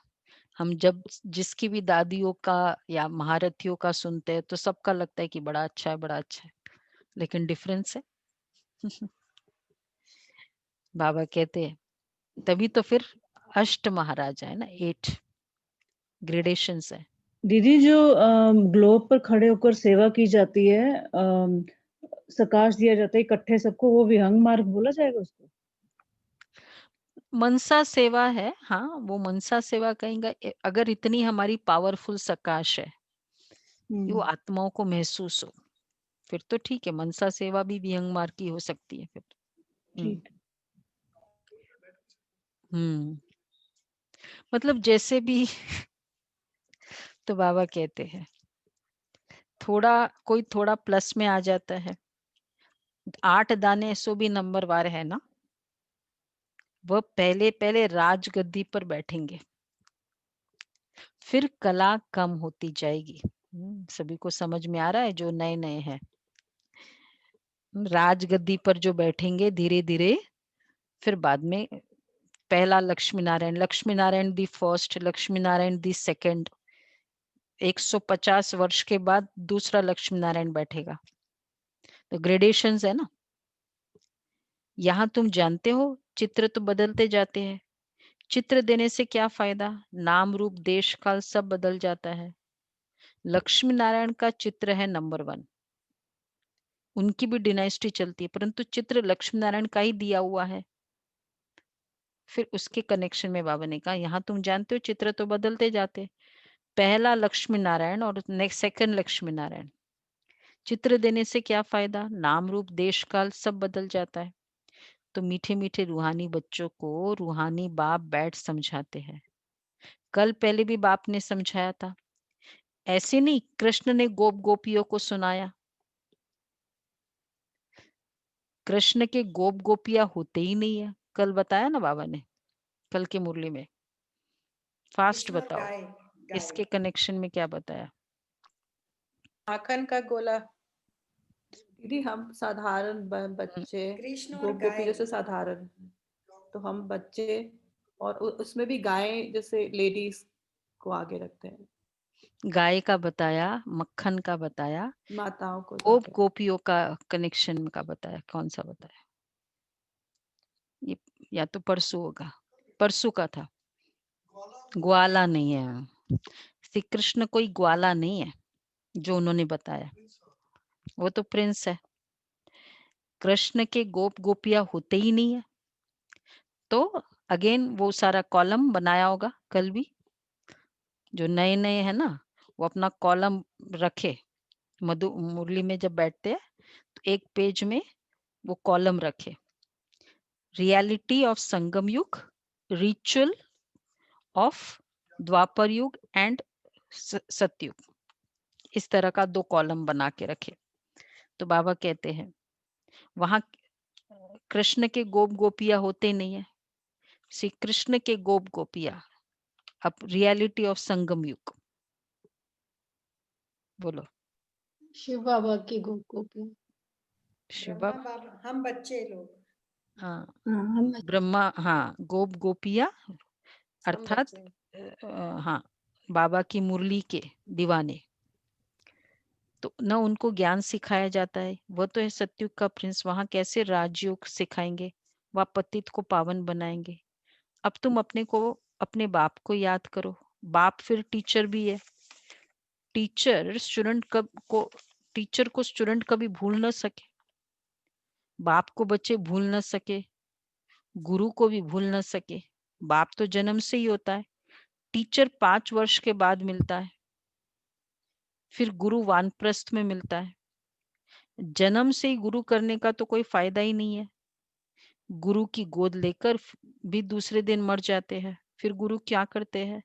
हम जब जिसकी भी दादियों का या महारथियों का सुनते हैं तो सबका लगता है कि बड़ा अच्छा है, बड़ा अच्छा है, लेकिन डिफरेंस है। बाबा कहते हैं तभी तो फिर अष्ट महाराजा है ना, 8 ग्रेडेशंस है। दीदी जो ग्लोब पर खड़े होकर सेवा की जाती है, सकाश दिया जाता है इकट्ठे सबको, वो विहंग मार्ग बोला जाएगा उसको? मनसा सेवा है, हाँ वो मनसा सेवा कहेंगे। अगर इतनी हमारी पावरफुल सकाश है कि वो आत्माओं को महसूस हो, फिर तो ठीक है, मनसा सेवा भी विहंग मार्ग की हो सकती है फिर। ठीक। मतलब जैसे भी तो बाबा कहते हैं कोई थोड़ा प्लस में आ जाता है, 8 दाने सो भी नंबरवार है ना, वह पहले राजगद्दी पर बैठेंगे, फिर कला कम होती जाएगी। सभी को समझ में आ रहा है जो नए नए हैं? राजगद्दी पर जो बैठेंगे धीरे धीरे, फिर बाद में पहला Lakshmi Narayan the first, Lakshmi Narayan the second, 150 वर्ष के बाद दूसरा लक्ष्मी नारायण बैठेगा। तो ग्रेडेशंस है ना। यहाँ तुम जानते हो चित्र तो बदलते जाते हैं, चित्र देने से क्या फायदा, नाम रूप देश काल सब बदल जाता है। लक्ष्मी नारायण का चित्र है नंबर 1, उनकी भी डिनाइस्टी चलती है, परंतु चित्र लक्ष्मी नारायण का ही दिया हुआ है। फिर उसके कनेक्शन में बाबा ने कहा यहाँ तुम जानते हो चित्र तो बदलते जाते, पहला लक्ष्मी नारायण और नेक्स्ट सेकंड लक्ष्मी नारायण, चित्र देने से क्या फायदा, नाम रूप देश काल सब बदल जाता है। तो मीठे मीठे रूहानी बच्चों को रूहानी बाप बैठ समझाते हैं। कल पहले भी बाप ने समझाया था, ऐसे नहीं कृष्ण ने गोप गोपियों को सुनाया, कृष्ण के गोप गोपियां होते ही नहीं है, कल बताया ना बाबा ने, कल की मुरली में। फास्ट कृष्ण और बताओ गाय, इसके कनेक्शन में क्या बताया? माखन का गोला। दीदी हम साधारण बच्चे, कृष्ण और गोप गोपी गाय। जैसे साधारण हैं। तो हम बच्चे और उसमें भी गाय जैसे लेडीज को आगे रखते हैं, गाय का बताया, मक्खन का बताया, माताओं को गोप ज्यादा। गोपियों का कनेक्शन का बताया, कौन सा बताया? ये या तो परसों होगा, परसों का था। ग्वाला नहीं है, श्री कृष्ण कोई ग्वाला नहीं है जो उन्होंने बताया, वो तो प्रिंस है। कृष्ण के गोप गोपियां होते ही नहीं है। तो अगेन वो सारा कॉलम बनाया होगा कल भी, जो नए नए है ना वो अपना कॉलम रखे, मधु मुरली में जब बैठते हैं तो एक पेज में वो कॉलम रखे, रियलिटी ऑफ संगम युग, रिचुअल ऑफ द्वापर युग एंड सतयुग, इस तरह का 2 कॉलम बना के रखे। तो बाबा कहते हैं वहां कृष्ण के गोप गोपियां होते नहीं है, श्री कृष्ण के गोप गोपियां, अब रियलिटी ऑफ संगम युग बोलो। शिव बाबा की गोपी। शिव ब्रह्मा बाबा, बाबा, हम बच्चे लोग, हाँ हम ब्रह्मा, हाँ गोप गोपिया हम अर्थात बच्चे। हाँ बाबा की मुरली के दीवाने। तो न उनको ज्ञान सिखाया जाता है, वह तो है सतयुग का प्रिंस, वहां कैसे राजयोग सिखाएंगे, वह पतित को पावन बनाएंगे। अब तुम अपने को अपने बाप को याद करो, बाप फिर टीचर भी है। टीचर स्टूडेंट कभी भूल ना सके, बाप को बच्चे भूल ना सके, गुरु को भी भूल ना सके। बाप तो जन्म से ही होता है, टीचर 5 वर्ष के बाद मिलता है, फिर गुरु वानप्रस्थ में मिलता है। जन्म से ही गुरु करने का तो कोई फायदा ही नहीं है, गुरु की गोद लेकर भी दूसरे दिन मर जाते हैं, फिर गुरु क्या करते हैं?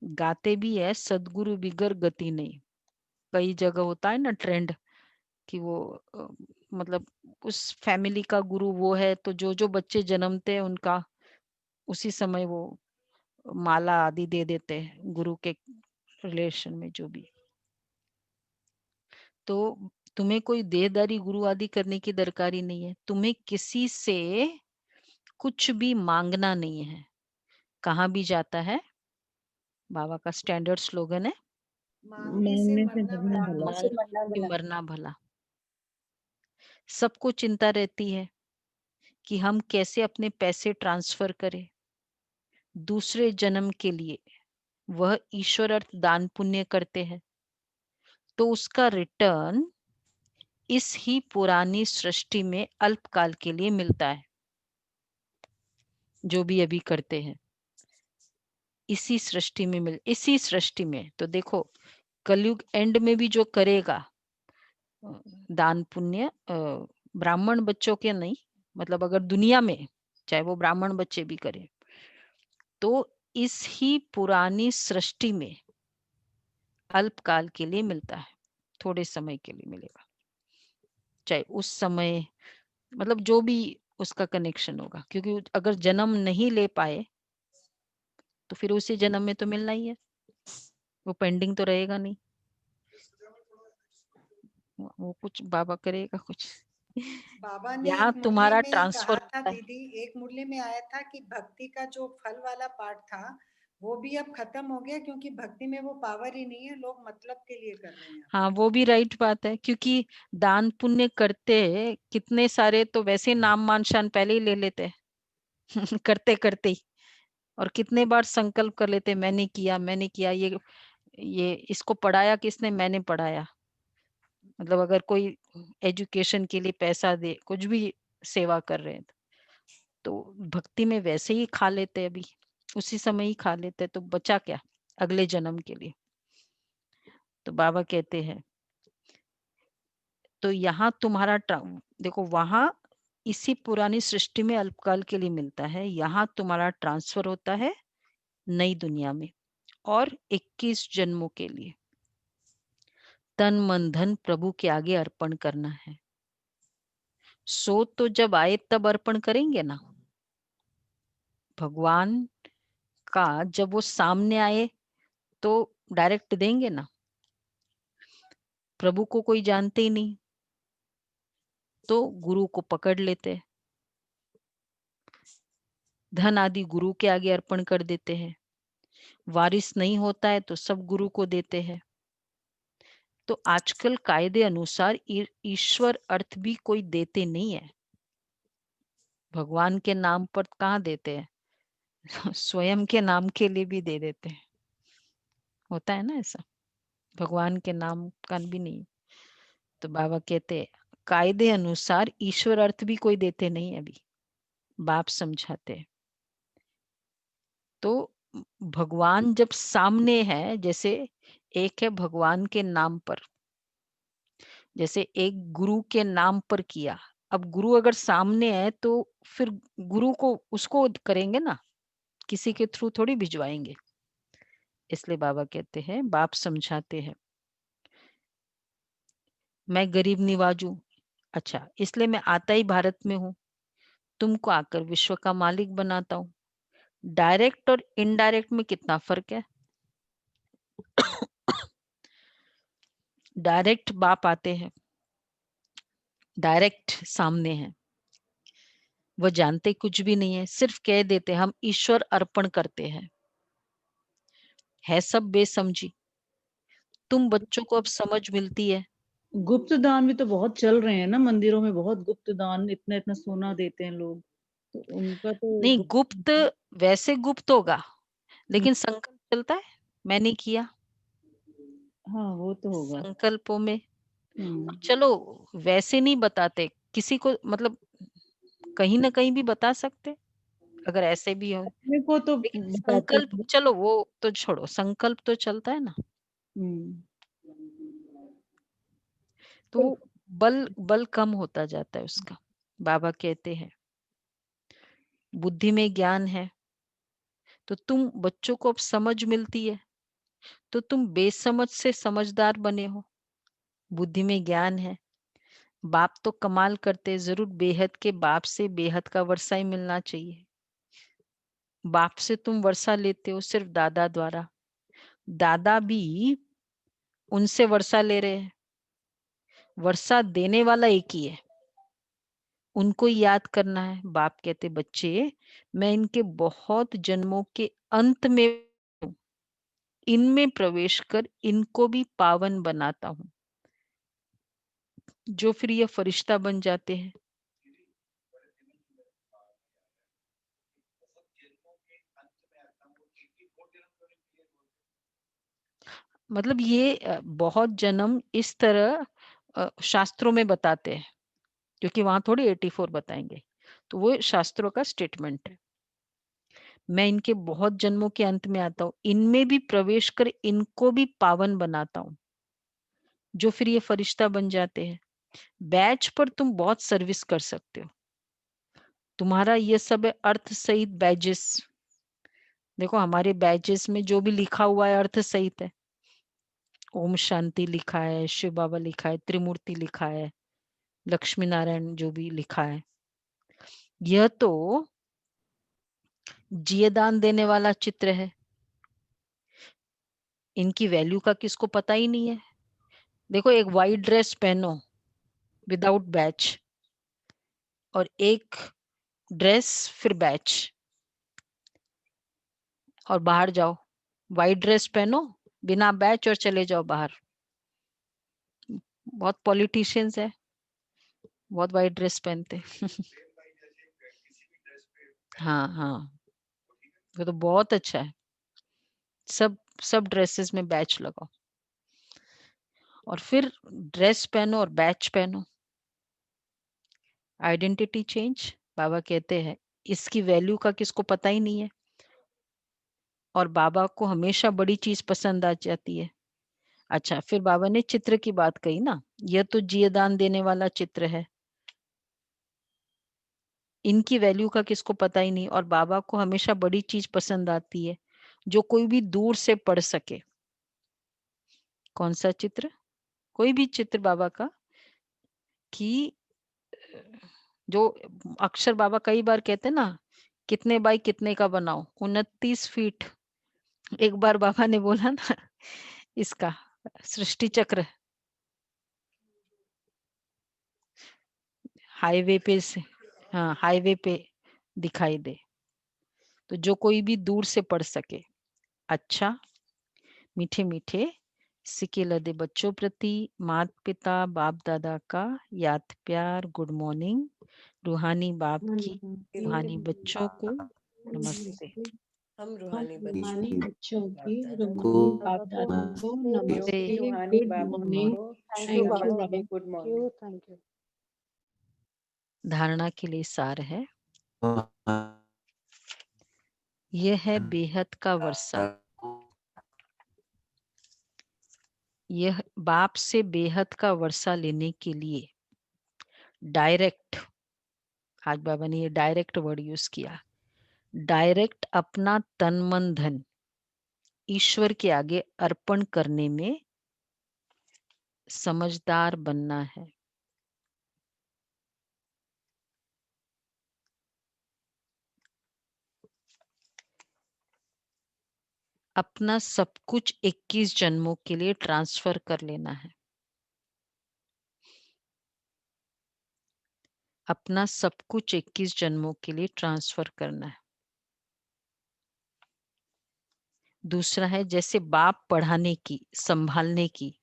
गाते भी है सदगुरु बिगर गति नहीं। कई जगह होता है ना ट्रेंड कि वो मतलब उस फैमिली का गुरु वो है, तो जो जो बच्चे जन्मते हैं उनका उसी समय वो माला आदि दे देते हैं गुरु के रिलेशन में जो भी। तो तुम्हें कोई देहदारी गुरु आदि करने की दरकारी नहीं है, तुम्हें किसी से कुछ भी मांगना नहीं है। कहाँ भी जाता है बाबा का स्टैंडर्ड स्लोगन है, मांगने से मांगने से मरना मरना भला। भला। मांगने से मरना भला। सबको चिंता रहती है कि हम कैसे अपने पैसे ट्रांसफर करें दूसरे जन्म के लिए। वह ईश्वर अर्थ दान पुण्य करते हैं तो उसका रिटर्न इस ही पुरानी सृष्टि में अल्पकाल के लिए मिलता है। जो भी अभी करते हैं इसी सृष्टि में। तो देखो कलयुग एंड में भी जो करेगा दान पुण्य, ब्राह्मण बच्चों के नहीं, मतलब अगर दुनिया में चाहे वो ब्राह्मण बच्चे भी करें तो इस ही पुरानी सृष्टि में अल्पकाल के लिए मिलता है, थोड़े समय के लिए मिलेगा। चाहे उस समय, मतलब जो भी उसका कनेक्शन होगा, क्योंकि अगर जन्म नहीं ले पाए तो फिर उसी जन्म में तो मिलना ही है, वो पेंडिंग तो रहेगा नहीं। वो कुछ बाबा करेगा कुछ। बाबा ने यहाँ एक मुरली तुम्हारा में ट्रांसफर कहा था होता है। दीदी, एक मुरली में आया था कि भक्ति का जो फल वाला पार्ट था वो भी अब खत्म हो गया, क्योंकि भक्ति में वो पावर ही नहीं है, लोग मतलब के लिए कर रहे हैं। हाँ वो भी राइट बात है, क्योंकि दान पुण्य करते कितने सारे तो वैसे नाम मान शान पहले ही ले लेते हैं करते करते ही, और कितने बार संकल्प कर लेते मैंने किया, ये इसको पढ़ाया किसने, मैंने पढ़ाया। मतलब अगर कोई एजुकेशन के लिए पैसा दे, कुछ भी सेवा कर रहे हैं तो भक्ति में वैसे ही खा लेते, अभी उसी समय ही खा लेते, तो बचा क्या अगले जन्म के लिए। तो बाबा कहते हैं तो यहाँ तुम्हारा देखो, वहां इसी पुरानी सृष्टि में अल्पकाल के लिए मिलता है, यहाँ तुम्हारा ट्रांसफर होता है नई दुनिया में और 21 जन्मों के लिए। तन मन धन प्रभु के आगे अर्पण करना है। सो तो जब आए तब अर्पण करेंगे ना, भगवान का जब वो सामने आए तो डायरेक्ट देंगे ना। प्रभु को कोई जानते ही नहीं तो गुरु को पकड़ लेते, धन आदि गुरु के आगे अर्पण कर देते हैं। वारिस नहीं होता है तो सब गुरु को देते हैं। तो आजकल कायदे अनुसार ईश्वर अर्थ भी कोई देते नहीं है, भगवान के नाम पर कहाँ देते हैं स्वयं के नाम के लिए भी दे देते हैं, होता है ना ऐसा, भगवान के नाम का भी नहीं। तो बाबा कहते हैं कायदे अनुसार ईश्वर अर्थ भी कोई देते नहीं, अभी बाप समझाते हैं। तो भगवान जब सामने है, जैसे एक है भगवान के नाम पर, जैसे एक गुरु के नाम पर किया, अब गुरु अगर सामने है तो फिर गुरु को उसको करेंगे ना, किसी के थ्रू थोड़ी भिजवाएंगे। इसलिए बाबा कहते हैं, बाप समझाते हैं मैं गरीब निवाजू, अच्छा इसलिए मैं आता ही भारत में हूँ, तुमको आकर विश्व का मालिक बनाता हूँ। डायरेक्ट और इनडायरेक्ट में कितना फर्क है डायरेक्ट बाप आते हैं, डायरेक्ट सामने है, वो जानते कुछ भी नहीं है, सिर्फ कह देते हम ईश्वर अर्पण करते हैं, है सब बेसमझी। तुम बच्चों को अब समझ मिलती है। गुप्त दान भी तो बहुत चल रहे हैं ना मंदिरों में, बहुत गुप्त दान, इतना इतना सोना देते हैं लोग, तो उनका तो नहीं गुप्त वैसे गुप्त होगा, लेकिन संकल्प चलता है मैंने किया, हाँ वो तो होगा। संकल्पों में। चलो वैसे नहीं बताते किसी को, मतलब कहीं ना कहीं भी बता सकते अगर ऐसे भी हो, अपने को तो लेकिन बताते संकल्प हैं। चलो वो तो छोड़ो, संकल्प तो चलता है ना, तो वो बल कम होता जाता है उसका। बाबा कहते हैं बुद्धि में ज्ञान है, तो तुम बच्चों को अब समझ मिलती है तो तुम बेसमझ से समझदार बने हो। बुद्धि में ज्ञान है, बाप तो कमाल करते, जरूर बेहद के बाप से बेहद का वर्षा ही मिलना चाहिए। बाप से तुम वर्षा लेते हो सिर्फ दादा द्वारा, दादा भी उनसे वर्षा ले रहे हैं, वर्षा देने वाला एक ही है, उनको ही याद करना है। बाप कहते बच्चे मैं इनके बहुत जन्मों के अंत में हूं, इनमें प्रवेश कर इनको भी पावन बनाता हूं, जो फिर ये फरिश्ता बन जाते हैं। मतलब ये बहुत जन्म इस तरह शास्त्रों में बताते हैं, क्योंकि वहां थोड़ी 84 बताएंगे, तो वो शास्त्रों का स्टेटमेंट है। मैं इनके बहुत जन्मों के अंत में आता हूँ, इनमें भी प्रवेश कर इनको भी पावन बनाता हूँ, जो फिर ये फरिश्ता बन जाते हैं। बैच पर तुम बहुत सर्विस कर सकते हो, तुम्हारा ये सब है अर्थ सहित बैजेस। देखो हमारे बैजेस में जो भी लिखा हुआ है अर्थ सहित है। ओम शांति लिखा है, शिव बाबा लिखा है, त्रिमूर्ति लिखा है, लक्ष्मी नारायण जो भी लिखा है। यह तो जियदान देने वाला चित्र है, इनकी वैल्यू का किसको पता ही नहीं है। देखो एक वाइट ड्रेस पहनो विदाउट बैच, और एक ड्रेस फिर बैच, और बाहर जाओ, वाइट ड्रेस पहनो बिना बैच और चले जाओ बाहर। बहुत पॉलिटिशियंस है, बहुत वाइट ड्रेस पहनते हाँ हाँ, वो तो बहुत अच्छा है। सब ड्रेसेस में बैच लगाओ, और फिर ड्रेस पहनो और बैच पहनो। आइडेंटिटी चेंज, बाबा कहते हैं इसकी वैल्यू का किसको पता ही नहीं है, और बाबा को हमेशा बड़ी चीज पसंद आ जाती है। अच्छा, फिर बाबा ने चित्र की बात कही ना, यह तो जियदान देने वाला चित्र है, इनकी वैल्यू का किसको पता ही नहीं, और बाबा को हमेशा बड़ी चीज पसंद आती है, जो कोई भी दूर से पढ़ सके। कौन सा चित्र? कोई भी चित्र बाबा का, कि जो अक्षर बाबा कई बार कहते ना, कितने बाई कितने का बनाओ, 29 फीट। एक बार बाबा ने बोला ना इसका सृष्टि चक्र हाईवे पे से, हाँ हाईवे पे दिखाई दे, तो जो कोई भी दूर से पढ़ सके। अच्छा, मीठे मीठे सिके लदे बच्चों प्रति माता पिता बाप दादा का याद प्यार, गुड मॉर्निंग। रूहानी बाप की रूहानी बच्चों को नमस्ते। हम हम रूहानी रूहानी बच्चों बच्चों की बाप दादा रूहानी को बाप दादा को नमस्ते। नमस्ते, रूहानी गुड बाप मॉर्निंग। को थैंक शिव यू बाबा बाबा, की गुड मॉर्निंग। Thank you. धारणा के लिए सार है, यह है बेहद का वर्षा। यह बाप से बेहद का वर्षा लेने के लिए डायरेक्ट, आज बाबा ने ये डायरेक्ट वर्ड यूज किया, डायरेक्ट अपना तन मन धन ईश्वर के आगे अर्पण करने में समझदार बनना है। अपना सब कुछ 21 जन्मों के लिए ट्रांसफर कर लेना है। अपना सब कुछ 21 जन्मों के लिए ट्रांसफर करना है। दूसरा है जैसे बाप पढ़ाने की, संभालने की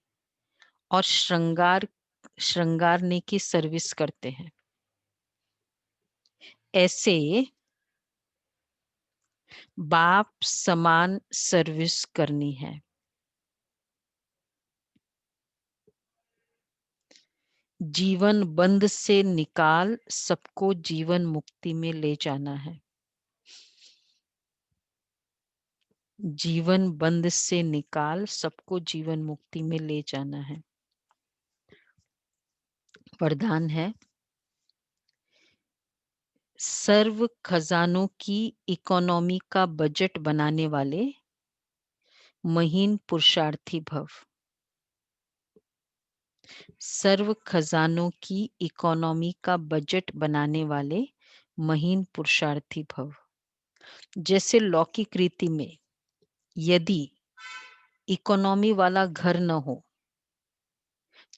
और श्रृंगारने की सर्विस करते हैं, ऐसे बाप समान सर्विस करनी है। जीवन बंध से निकाल सबको जीवन मुक्ति में ले जाना है। जीवन बंध से निकाल सबको जीवन मुक्ति में ले जाना है। वरदान है, सर्व खजानों की इकोनॉमी का बजट बनाने वाले महीन पुरुषार्थी भव। सर्व खजानों की इकोनॉमी का बजट बनाने वाले महीन पुरुषार्थी भव। जैसे लौकिक रीति में यदि इकोनॉमी वाला घर न हो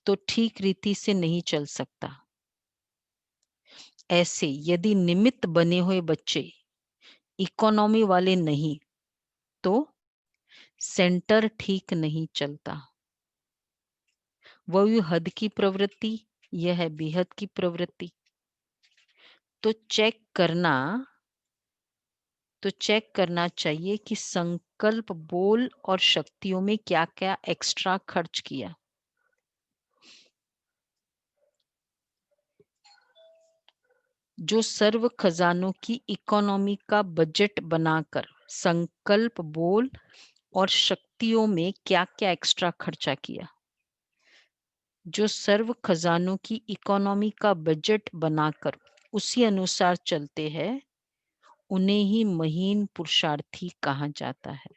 तो ठीक रीति से नहीं चल सकता, ऐसे यदि निमित्त बने हुए बच्चे इकोनॉमी वाले नहीं तो सेंटर ठीक नहीं चलता। वह हद की प्रवृत्ति, यह है बेहद की प्रवृत्ति। तो चेक करना चाहिए कि संकल्प, बोल और शक्तियों में क्या क्या एक्स्ट्रा खर्च किया। जो सर्व खजानों की इकोनॉमी का बजट बनाकर संकल्प, बोल और शक्तियों में क्या क्या एक्स्ट्रा खर्चा किया। जो सर्व खजानों की इकोनॉमी का बजट बनाकर उसी अनुसार चलते हैं, उन्हें ही महीन पुरुषार्थी कहा जाता है।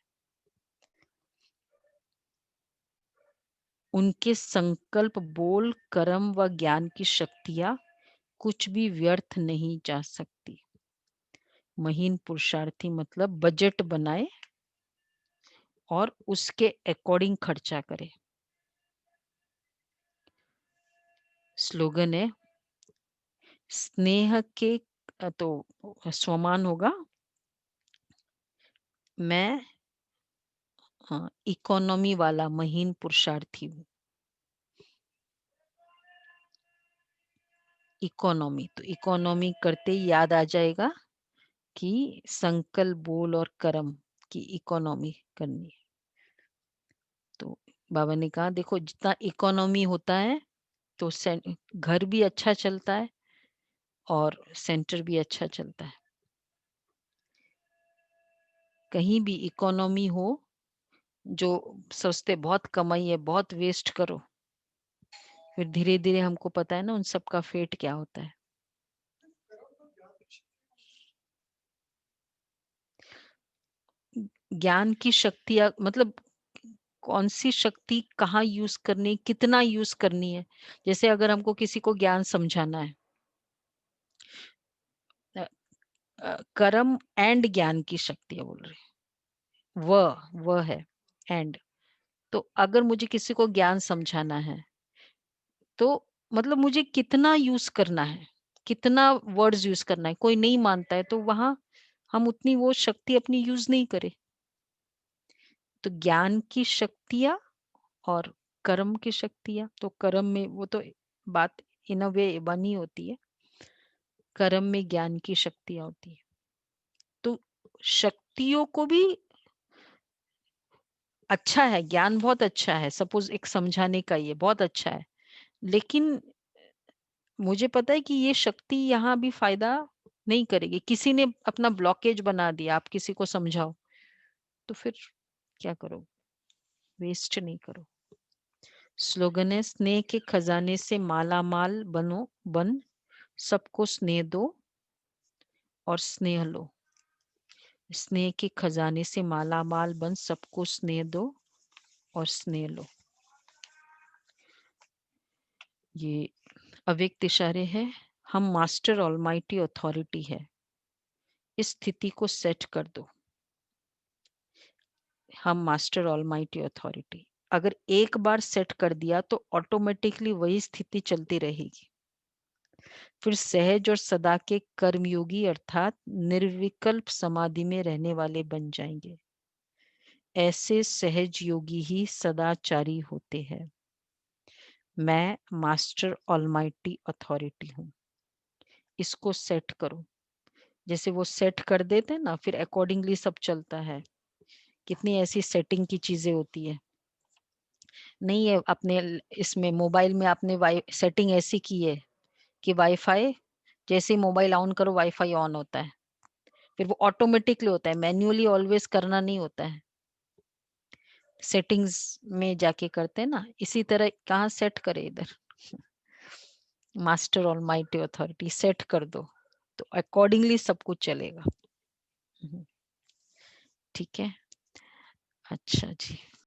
उनके संकल्प, बोल, कर्म व ज्ञान की शक्तियां कुछ भी व्यर्थ नहीं जा सकती। महीन पुरुषार्थी मतलब बजट बनाए और उसके अकॉर्डिंग खर्चा करे। स्लोगन है, स्नेह के तो स्वमान होगा, मैं इकोनॉमी वाला महीन पुरुषार्थी हूँ। इकोनॉमी, तो इकोनॉमी करते ही याद आ जाएगा कि संकल्प, बोल और कर्म की इकोनॉमी करनी है। तो बाबा ने कहा देखो जितना इकोनॉमी होता है तो घर भी अच्छा चलता है और सेंटर भी अच्छा चलता है। कहीं भी इकोनॉमी हो, जो सोचते बहुत कमाई है बहुत वेस्ट करो, फिर धीरे धीरे हमको पता है ना उन सब का फेट क्या होता है। ज्ञान की शक्तियां मतलब कौन सी शक्ति कहाँ यूज करनी, कितना यूज करनी है। जैसे अगर हमको किसी को ज्ञान समझाना है, कर्म एंड ज्ञान की शक्तियां बोल रहे, वह है एंड। तो अगर मुझे किसी को ज्ञान समझाना है तो मतलब मुझे कितना यूज करना है, कितना वर्ड्स यूज करना है। कोई नहीं मानता है तो वहां हम उतनी वो शक्ति अपनी यूज नहीं करें। तो ज्ञान की शक्तियां और कर्म की शक्तियां, तो कर्म में वो तो बात इन अ वे बनी होती है, कर्म में ज्ञान की शक्तियां होती है। तो शक्तियों को भी अच्छा है, ज्ञान बहुत अच्छा है, सपोज एक समझाने का ये बहुत अच्छा है, लेकिन मुझे पता है कि ये शक्ति यहाँ भी फायदा नहीं करेगी। किसी ने अपना ब्लॉकेज बना दिया, आप किसी को समझाओ तो फिर क्या करो, वेस्ट नहीं करो। स्लोगन है, स्नेह के खजाने से माला माल बन सबको स्नेह दो और स्नेह लो। स्नेह के खजाने से माला माल बन सबको स्नेह दो और स्नेह लो। ये अव्यक्त इशारे हैं। हम मास्टर ऑलमाइटी अथॉरिटी है, इस स्थिति को सेट कर दो। हम मास्टर ऑलमाइटी अथॉरिटी, अगर एक बार सेट कर दिया तो ऑटोमेटिकली वही स्थिति चलती रहेगी। फिर सहज और सदा के कर्मयोगी अर्थात निर्विकल्प समाधि में रहने वाले बन जाएंगे। ऐसे सहज योगी ही सदाचारी होते हैं। मैं मास्टर ऑलमाइटी अथॉरिटी हूँ, इसको सेट करो। जैसे वो सेट कर देते हैं ना, फिर अकॉर्डिंगली सब चलता है। कितनी ऐसी सेटिंग की चीजें होती है, नहीं है अपने इसमें मोबाइल में आपने सेटिंग ऐसी की है कि वाईफाई जैसे ही मोबाइल ऑन करो वाईफाई ऑन होता है, फिर वो ऑटोमेटिकली होता है, मैन्युअली ऑलवेज करना नहीं होता है, सेटिंग्स में जाके करते हैं ना। इसी तरह कहाँ सेट करे, इधर मास्टर ऑलमाइटी अथॉरिटी सेट कर दो तो अकॉर्डिंगली सब कुछ चलेगा। ठीक है, अच्छा जी।